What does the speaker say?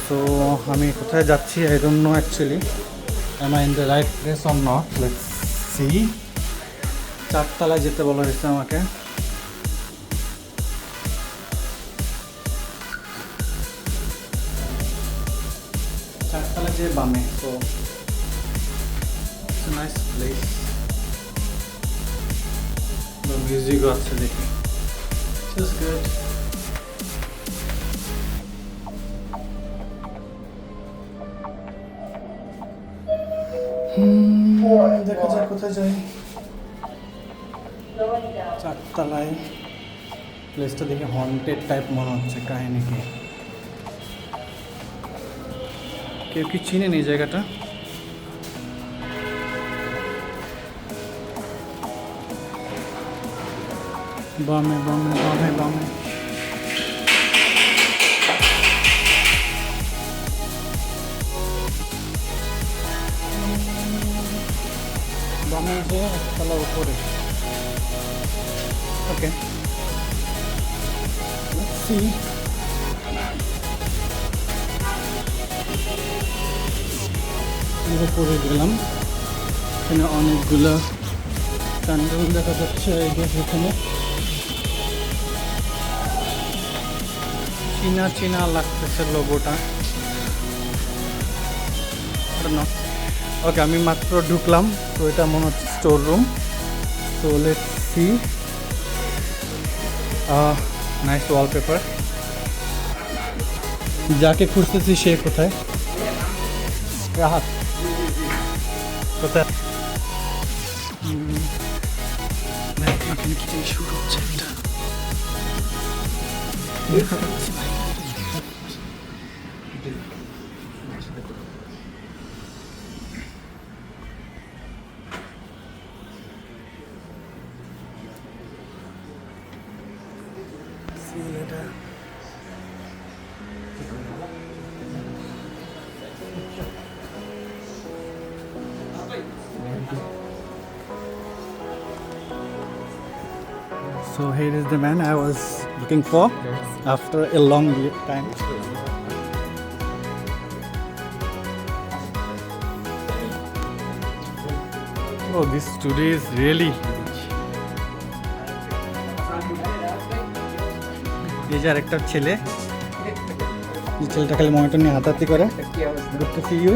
So আমি কোথায় যাচ্ছি I don't know actually, am I in the right place or not, let's see. 4 তলায় যেতে বলা হয়েছে আমাকে। যে বামে, তো নাইস প্লেস, মিউজিকও আছে দেখি, জাস্ট গুড। দেখা যাক কোথায় যাই। 4 তলায় প্লেসটা দেখে হন্টেড টাইপ মনে হচ্ছে, কাহিনী কি, কেউ কি চিনেন এই জায়গাটা? বামে বামে বামে বামে, বামে যে একতলা উপরে। ওকে, লেটস সি। উপরে গেলাম, এখানে অনেকগুলো ক্যান্ডেল দেখা যাচ্ছে। এই যে এখানে চীনা চীনা লাগতেছে লোগোটা। ওকে, আমি মাত্র ঢুকলাম, তো এটা মনে হচ্ছে স্টোর রুম। তো লেটস সি। Nice wallpaper. যাকে খুঁজতেছি সে কোথায়? রাহাত কোথায়? কি শুরু হচ্ছে এটা? So here is the man I was looking for after a long time. Oh, this today is really huge. এই যে আরেকটা ছেলে, এই ছেলেটা খালি মনিটর নিয়ে হাতাহাতি করে। Good to see you.